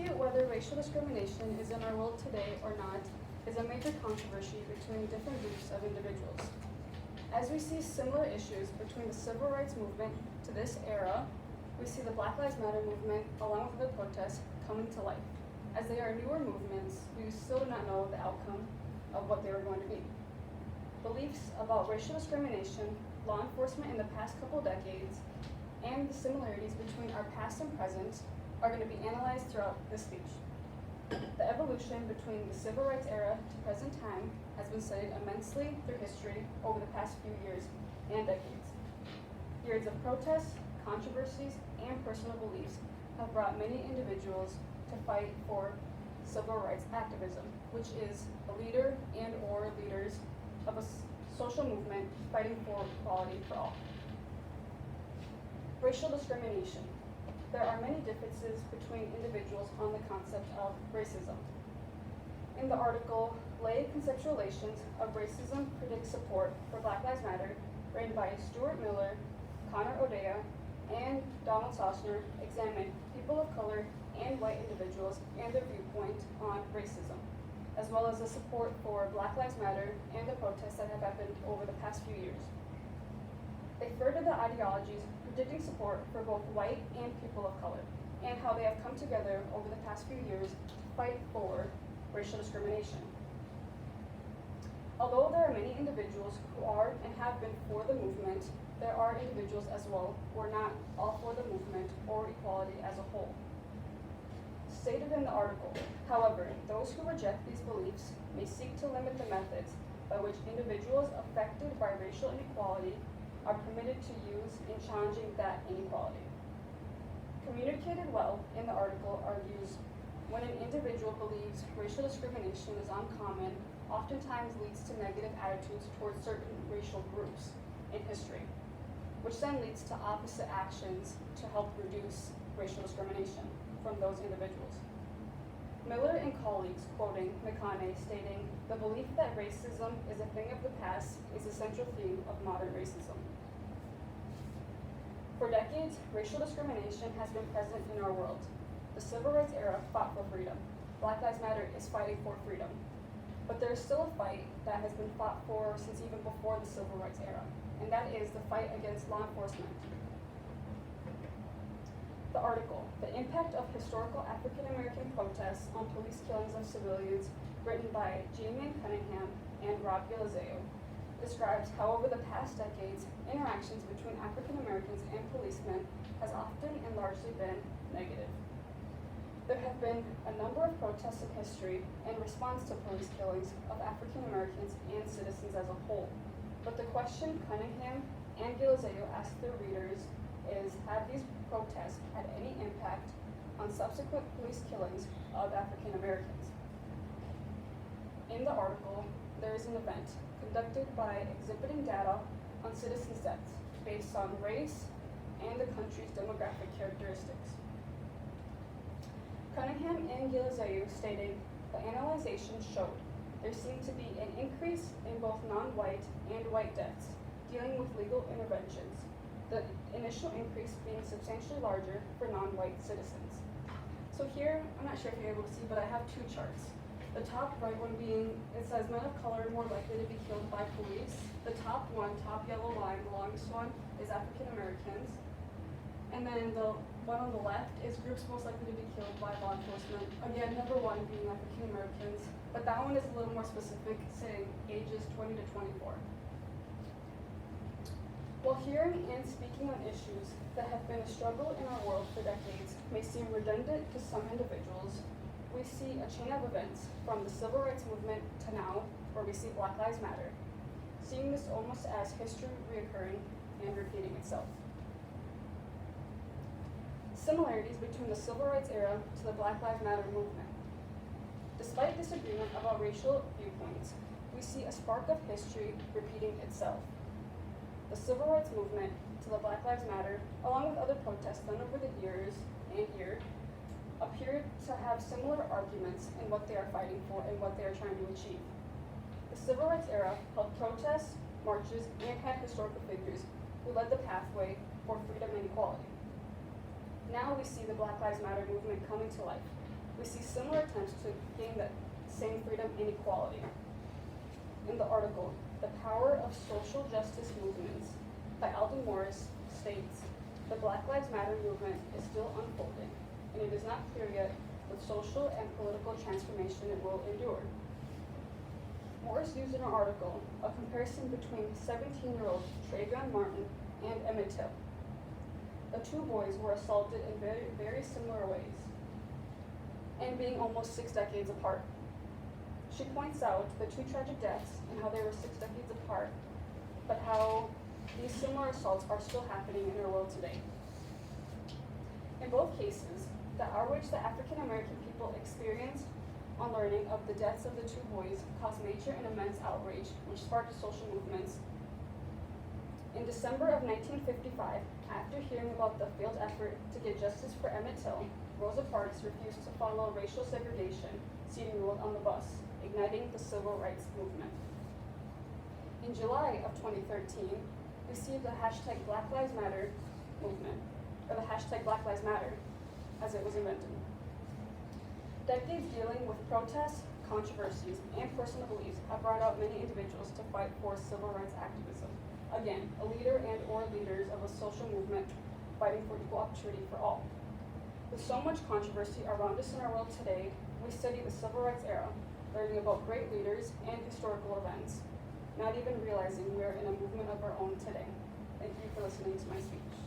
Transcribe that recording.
dispute whether racial discrimination is in our world today or not is a major controversy between different groups of individuals. As we see similar issues between the civil rights movement to this era, we see the Black Lives Matter movement along with the protests coming to life. As they are newer movements, we still do not know the outcome of what they are going to be. Beliefs about racial discrimination, law enforcement in the past couple decades, and the similarities between our past and present are going to be analyzed throughout this speech. The evolution between the civil rights era to present time has been studied immensely through history over the past few years and decades. Years of protests, controversies, and personal beliefs have brought many individuals to fight for civil rights activism, which is a leader and or leaders of a social movement fighting for equality for all. Racial discrimination. There are many differences between individuals on the concept of racism. In the article, Lay Conceptualizations of Racism Predict Support for Black Lives Matter, written by Stuart Miller, Connor O'Dea, and Donald Sosner, examined people of color and white individuals and their viewpoint on racism, as well as the support for Black Lives Matter and the protests that have happened over the past few years. They further the ideologies predicting support for both white and people of color, and how they have come together over the past few years to fight for racial discrimination. Although there are many individuals who are and have been for the movement, there are individuals as well who are not all for the movement or equality as a whole. Stated in the article, however, those who reject these beliefs may seek to limit the methods by which individuals affected by racial inequality are permitted to use in challenging that inequality. Communicated well in the article argues when an individual believes racial discrimination is uncommon, oftentimes leads to negative attitudes towards certain racial groups in history, which then leads to opposite actions to help reduce racial discrimination from those individuals. Miller and colleagues, quoting McConney, stating, "The belief that racism is a thing of the past is a central theme of modern racism." For decades, racial discrimination has been present in our world. The civil rights era fought for freedom. Black Lives Matter is fighting for freedom. But there is still a fight that has been fought for since even before the civil rights era, and that is the fight against law enforcement. The article, The Impact of Historical African American Protests on Police Killings of Civilians, written by Jamian Cunningham and Rob Gilizeo, describes how over the past decades, interactions between African Americans and policemen has often and largely been negative. There have been a number of protests in history in response to police killings of African Americans and citizens as a whole. But the question Cunningham and Gilizeo asked their readers is, have these protests had any impact on subsequent police killings of African Americans? In the article, there is an event conducted by exhibiting data on citizens' deaths based on race and the country's demographic characteristics. Cunningham and Gilizeo stated the analyzation showed there seemed to be an increase in both non-white and white deaths dealing with legal interventions, the initial increase being substantially larger for non-white citizens. So here, I'm not sure if you're able to see, but I have two charts. The top right one being, it says men of color more likely to be killed by police. The top yellow line, the longest one, is African Americans. And then the one on the left is groups most likely to be killed by law enforcement. Again, number one being African Americans, but that one is a little more specific, saying ages 20 to 24. While hearing and speaking on issues that have been a struggle in our world for decades may seem redundant to some individuals, we see a chain of events from the civil rights movement to now, where we see Black Lives Matter, seeing this almost as history reoccurring and repeating itself. Similarities between the civil rights era to the Black Lives Matter movement. Despite disagreement about racial viewpoints, we see a spark of history repeating itself. The civil rights movement to the Black Lives Matter, along with other protests done over the years and here, appear to have similar arguments in what they are fighting for and what they are trying to achieve. The civil rights era held protests, marches, and had historical figures who led the pathway for freedom and equality. Now we see the Black Lives Matter movement coming to life, we see similar attempts to gain that same freedom and equality. In the article, The Power of Social Justice Movements by Alden Morris states, the Black Lives Matter movement is still unfolding, and it is not clear yet what social and political transformation it will endure. Morris used in her article a comparison between 17-year-old Trayvon Martin and Emmett Till. The two boys were assaulted in very similar ways, and being almost 6 decades apart. She points out the two tragic deaths and how they were 6 decades apart, but how these similar assaults are still happening in our world today. In both cases, the outrage that African American people experienced on learning of the deaths of the two boys caused major and immense outrage, which sparked social movements. In December of 1955, after hearing about the failed effort to get justice for Emmett Till, Rosa Parks refused to follow racial segregation seating rule on the bus, igniting the civil rights movement. In July of 2013, we see the hashtag Black Lives Matter movement, or the hashtag Black Lives Matter, as it was invented. Decades dealing with protests, controversies, and personal beliefs have brought out many individuals to fight for civil rights activism. Again, a leader and or leaders of a social movement fighting for equal opportunity for all. With so much controversy around us in our world today, we study the civil rights era, learning about great leaders and historical events, not even realizing we're in a movement of our own today. Thank you for listening to my speech.